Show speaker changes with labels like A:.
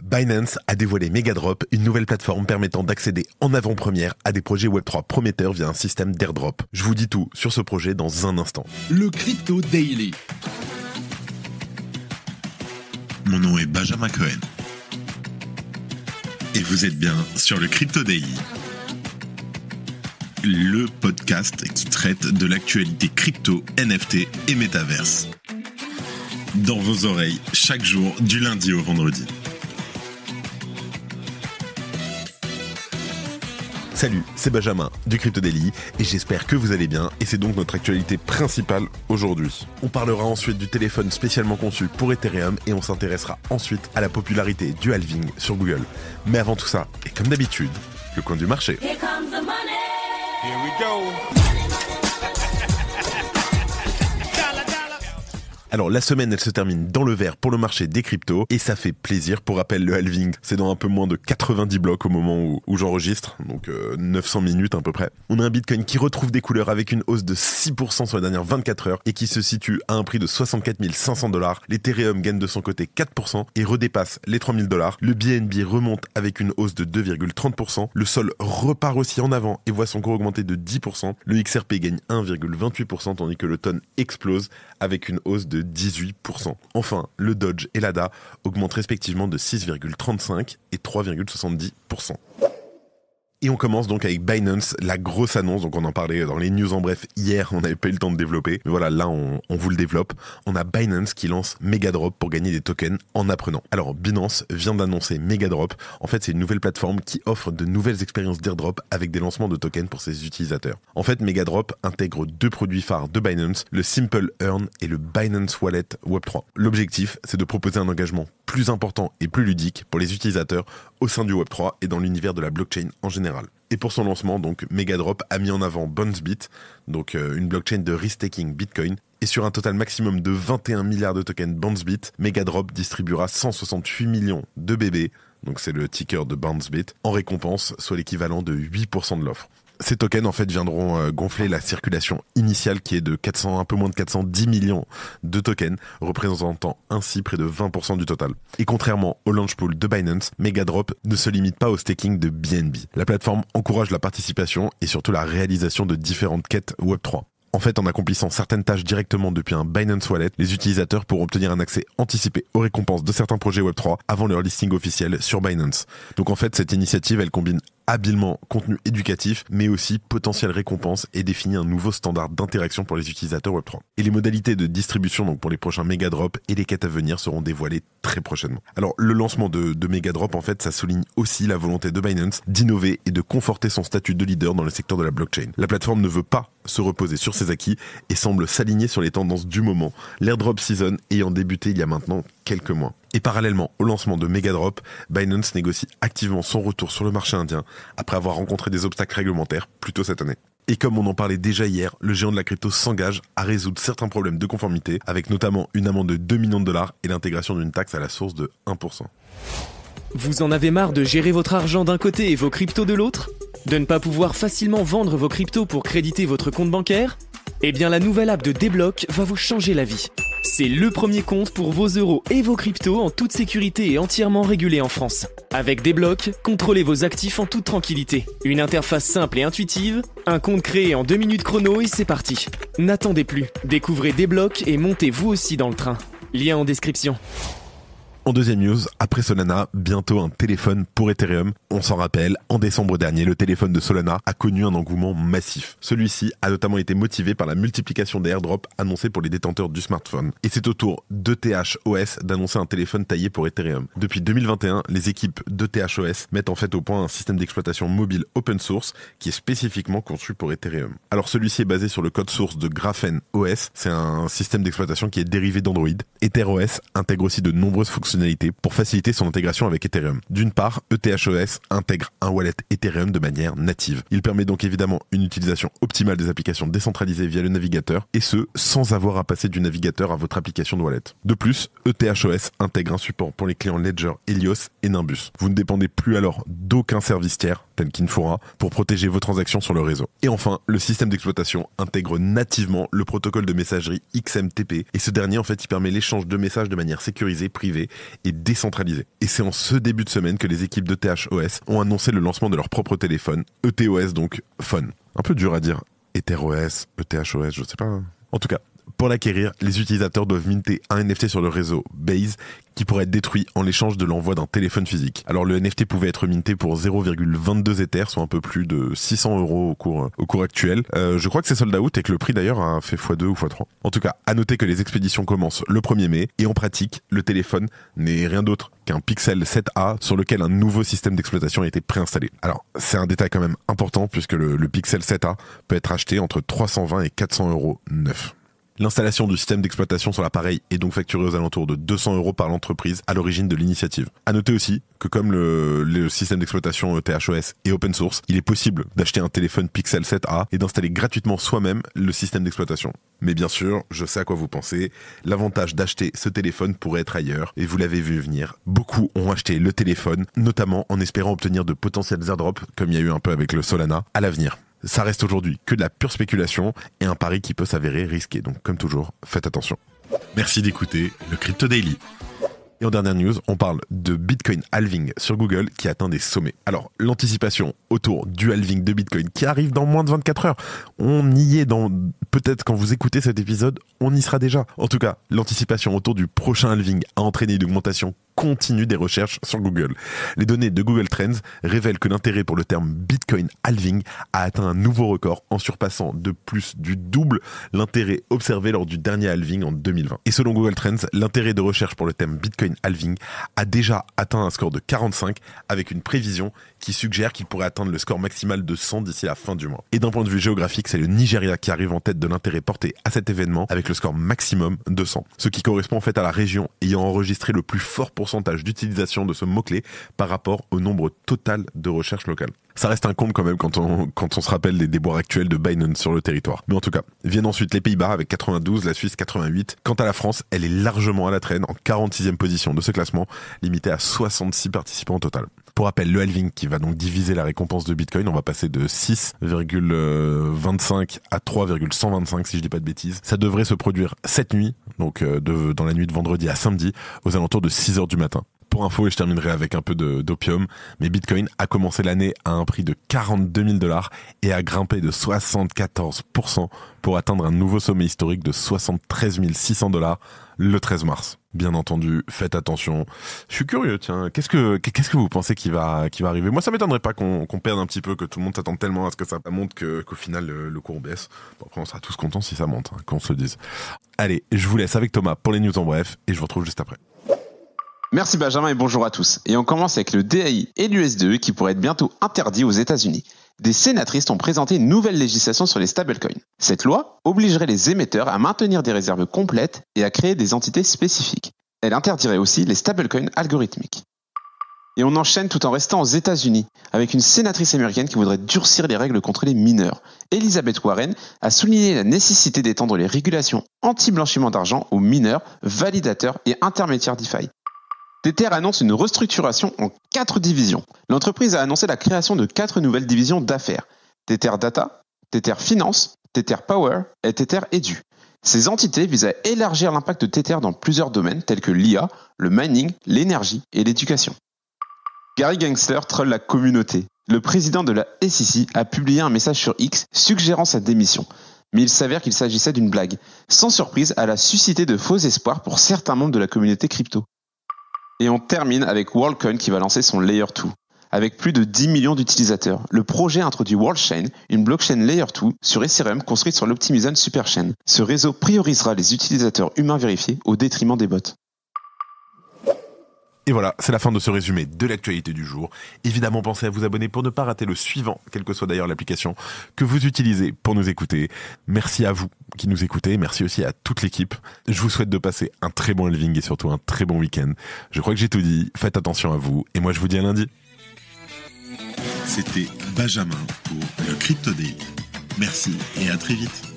A: Binance a dévoilé Megadrop, une nouvelle plateforme permettant d'accéder en avant-première à des projets Web3 prometteurs via un système d'airdrop. Je vous dis tout sur ce projet dans un instant.
B: Le Crypto Daily.
C: Mon nom est Benjamin Cohen. Et vous êtes bien sur le Crypto Daily. Le podcast qui traite de l'actualité crypto, NFT et métaverse. Dans vos oreilles, chaque jour, du lundi au vendredi.
A: Salut, c'est Benjamin du Crypto Daily et j'espère que vous allez bien et c'est donc notre actualité principale aujourd'hui. On parlera ensuite du téléphone spécialement conçu pour Ethereum et on s'intéressera ensuite à la popularité du halving sur Google. Mais avant tout ça, et comme d'habitude, le coin du marché.
D: Here comes the money.
B: Here we go.
A: Alors la semaine elle se termine dans le vert pour le marché des cryptos et ça fait plaisir. Pour rappel, le halving c'est dans un peu moins de 90 blocs au moment où j'enregistre, donc 900 minutes à peu près. On a un Bitcoin qui retrouve des couleurs avec une hausse de 6% sur les dernières 24 heures et qui se situe à un prix de 64 500 $. L'Ethereum gagne de son côté 4% et redépasse les 3000 $. Le BNB remonte avec une hausse de 2,30%. Le Sol repart aussi en avant et voit son cours augmenter de 10%. Le XRP gagne 1,28% tandis que le Ton explose avec une hausse de 18%. Enfin, le Doge et l'ADA augmentent respectivement de 6,35% et 3,70%. Et on commence donc avec Binance, la grosse annonce, donc on en parlait dans les news en bref hier, on n'avait pas eu le temps de développer, mais voilà, là on vous le développe. On a Binance qui lance Megadrop pour gagner des tokens en apprenant. Alors Binance vient d'annoncer Megadrop, en fait c'est une nouvelle plateforme qui offre de nouvelles expériences d'airdrop avec des lancements de tokens pour ses utilisateurs. En fait Megadrop intègre deux produits phares de Binance, le Simple Earn et le Binance Wallet Web3. L'objectif c'est de proposer un engagement plus important et plus ludique pour les utilisateurs au sein du Web3 et dans l'univers de la blockchain en général. Et pour son lancement, donc, Megadrop a mis en avant Bondbit, donc une blockchain de risk-taking Bitcoin. Et sur un total maximum de 21 milliards de tokens Bondbit, Megadrop distribuera 168 millions de BB, donc c'est le ticker de Bondbit, en récompense, soit l'équivalent de 8% de l'offre. Ces tokens en fait viendront gonfler la circulation initiale qui est de un peu moins de 410 millions de tokens, représentant ainsi près de 20% du total. Et contrairement au launch pool de Binance, Megadrop ne se limite pas au staking de BNB. La plateforme encourage la participation et surtout la réalisation de différentes quêtes Web3. En fait, en accomplissant certaines tâches directement depuis un Binance Wallet, les utilisateurs pourront obtenir un accès anticipé aux récompenses de certains projets Web3 avant leur listing officiel sur Binance. Donc en fait, cette initiative, elle combine habilement contenu éducatif, mais aussi potentielle récompense et définit un nouveau standard d'interaction pour les utilisateurs Web3. Et les modalités de distribution donc pour les prochains Megadrop et les quêtes à venir seront dévoilées très prochainement. Alors le lancement de Megadrop, en fait, ça souligne aussi la volonté de Binance d'innover et de conforter son statut de leader dans le secteur de la blockchain. La plateforme ne veut pas se reposer sur ses acquis et semble s'aligner sur les tendances du moment, l'airdrop season ayant débuté il y a maintenant quelques mois. Et parallèlement au lancement de Megadrop, Binance négocie activement son retour sur le marché indien après avoir rencontré des obstacles réglementaires plus tôt cette année. Et comme on en parlait déjà hier, le géant de la crypto s'engage à résoudre certains problèmes de conformité, avec notamment une amende de 2 millions de dollars et l'intégration d'une taxe à la source de 1%.
E: Vous en avez marre de gérer votre argent d'un côté et vos cryptos de l'autre ? De ne pas pouvoir facilement vendre vos cryptos pour créditer votre compte bancaire ? Eh bien la nouvelle app de Débloc va vous changer la vie. C'est le premier compte pour vos euros et vos cryptos en toute sécurité et entièrement régulé en France. Avec Débloc, contrôlez vos actifs en toute tranquillité. Une interface simple et intuitive, un compte créé en 2 minutes chrono et c'est parti. N'attendez plus, découvrez Débloc et montez vous aussi dans le train. Lien en description.
A: En deuxième news, après Solana, bientôt un téléphone pour Ethereum. On s'en rappelle, en décembre dernier, le téléphone de Solana a connu un engouement massif. Celui-ci a notamment été motivé par la multiplication des airdrops annoncés pour les détenteurs du smartphone. Et c'est au tour d'ETHOS d'annoncer un téléphone taillé pour Ethereum. Depuis 2021, les équipes d'ETHOS mettent en fait au point un système d'exploitation mobile open source qui est spécifiquement conçu pour Ethereum. Alors celui-ci est basé sur le code source de Graphene OS, c'est un système d'exploitation qui est dérivé d'Android. EtherOS intègre aussi de nombreuses fonctionnalités pour faciliter son intégration avec Ethereum. D'une part, ETHOS intègre un wallet Ethereum de manière native. Il permet donc évidemment une utilisation optimale des applications décentralisées via le navigateur, et ce, sans avoir à passer du navigateur à votre application de wallet. De plus, ETHOS intègre un support pour les clients Ledger, Helios et Nimbus. Vous ne dépendez plus alors d'aucun service tiers, tel qu'Infura, pour protéger vos transactions sur le réseau. Et enfin, le système d'exploitation intègre nativement le protocole de messagerie XMTP, et ce dernier, en fait, il permet l'échange de messages de manière sécurisée, privée, et décentralisé. Et c'est en ce début de semaine que les équipes d'ETHOS ont annoncé le lancement de leur propre téléphone, ETHOS donc Phone. Un peu dur à dire, EtherOS, ETHOS, je sais pas. En tout cas, pour l'acquérir, les utilisateurs doivent minter un NFT sur le réseau Base qui pourrait être détruit en l'échange de l'envoi d'un téléphone physique. Alors le NFT pouvait être minté pour 0,22 Ether, soit un peu plus de 600 € au cours actuel. Je crois que c'est sold out et que le prix d'ailleurs a fait x2 ou x3. En tout cas, à noter que les expéditions commencent le 1er mai et en pratique, le téléphone n'est rien d'autre qu'un Pixel 7a sur lequel un nouveau système d'exploitation a été préinstallé. Alors c'est un détail quand même important puisque le Pixel 7a peut être acheté entre 320 et 400 € neuf. L'installation du système d'exploitation sur l'appareil est donc facturée aux alentours de 200 € par l'entreprise à l'origine de l'initiative. À noter aussi que comme le système d'exploitation ETHOS est open source, il est possible d'acheter un téléphone Pixel 7a et d'installer gratuitement soi-même le système d'exploitation. Mais bien sûr, je sais à quoi vous pensez, l'avantage d'acheter ce téléphone pourrait être ailleurs, et vous l'avez vu venir. Beaucoup ont acheté le téléphone, notamment en espérant obtenir de potentiels airdrops, comme il y a eu un peu avec le Solana, à l'avenir. Ça reste aujourd'hui que de la pure spéculation et un pari qui peut s'avérer risqué. Donc, comme toujours, faites attention.
C: Merci d'écouter le Crypto Daily.
A: Et en dernière news, on parle de Bitcoin halving sur Google qui atteint des sommets. Alors, l'anticipation autour du halving de Bitcoin qui arrive dans moins de 24 heures, on y est peut-être quand vous écoutez cet épisode, on y sera déjà. En tout cas, l'anticipation autour du prochain halving a entraîné une augmentation continue des recherches sur Google. Les données de Google Trends révèlent que l'intérêt pour le terme Bitcoin halving a atteint un nouveau record en surpassant de plus du double l'intérêt observé lors du dernier halving en 2020. Et selon Google Trends, l'intérêt de recherche pour le terme Bitcoin halving a déjà atteint un score de 45 avec une prévision qui suggère qu'il pourrait atteindre le score maximal de 100 d'ici la fin du mois. Et d'un point de vue géographique, c'est le Nigeria qui arrive en tête de l'intérêt porté à cet événement avec le score maximum de 100. Ce qui correspond en fait à la région ayant enregistré le plus fort pourcentage d'utilisation de ce mot-clé par rapport au nombre total de recherches locales. Ça reste un comble quand même quand on se rappelle des déboires actuels de Binance sur le territoire. Mais en tout cas, viennent ensuite les Pays-Bas avec 92, la Suisse 88. Quant à la France, elle est largement à la traîne en 46e position de ce classement, limité à 66 participants au total. Pour rappel, le halving qui va donc diviser la récompense de Bitcoin, on va passer de 6,25 à 3,125 si je dis pas de bêtises. Ça devrait se produire cette nuit, donc dans la nuit de vendredi à samedi, aux alentours de 6h du matin. Pour info, et je terminerai avec un peu d'opium, mais Bitcoin a commencé l'année à un prix de 42 000 $ et a grimpé de 74% pour atteindre un nouveau sommet historique de 73 600 $ le 13 mars. Bien entendu, faites attention. Je suis curieux, tiens, qu'est-ce que vous pensez qui va arriver? Moi, ça m'étonnerait pas qu'on perde un petit peu, que tout le monde s'attende tellement à ce que ça monte qu'au final le cours baisse. Bon, après, on sera tous contents si ça monte, hein, qu'on se le dise. Allez, je vous laisse avec Thomas pour les news en bref et je vous retrouve juste après.
D: Merci Benjamin et bonjour à tous. Et on commence avec le DAI et l'USDE qui pourraient être bientôt interdits aux États-Unis. Des sénatrices ont présenté une nouvelle législation sur les stablecoins. Cette loi obligerait les émetteurs à maintenir des réserves complètes et à créer des entités spécifiques. Elle interdirait aussi les stablecoins algorithmiques. Et on enchaîne tout en restant aux États-Unis, avec une sénatrice américaine qui voudrait durcir les règles contre les mineurs. Elizabeth Warren a souligné la nécessité d'étendre les régulations anti-blanchiment d'argent aux mineurs, validateurs et intermédiaires DeFi. Tether annonce une restructuration en 4 divisions. L'entreprise a annoncé la création de 4 nouvelles divisions d'affaires. Tether Data, Tether Finance, Tether Power et Tether Edu. Ces entités visent à élargir l'impact de Tether dans plusieurs domaines tels que l'IA, le mining, l'énergie et l'éducation. Gary Gensler troll la communauté. Le président de la SEC a publié un message sur X suggérant sa démission. Mais il s'avère qu'il s'agissait d'une blague. Sans surprise, elle a suscité de faux espoirs pour certains membres de la communauté crypto. Et on termine avec WorldCoin qui va lancer son Layer 2. Avec plus de 10 millions d'utilisateurs, le projet introduit WorldChain, une blockchain Layer 2 sur Ethereum construite sur l'Optimism Superchain. Ce réseau priorisera les utilisateurs humains vérifiés au détriment des bots.
A: Et voilà, c'est la fin de ce résumé de l'actualité du jour. Évidemment, pensez à vous abonner pour ne pas rater le suivant, quelle que soit d'ailleurs l'application que vous utilisez pour nous écouter. Merci à vous qui nous écoutez, merci aussi à toute l'équipe. Je vous souhaite de passer un très bon halving et surtout un très bon week-end. Je crois que j'ai tout dit, faites attention à vous et moi je vous dis à lundi.
C: C'était Benjamin pour le Crypto Daily. Merci et à très vite.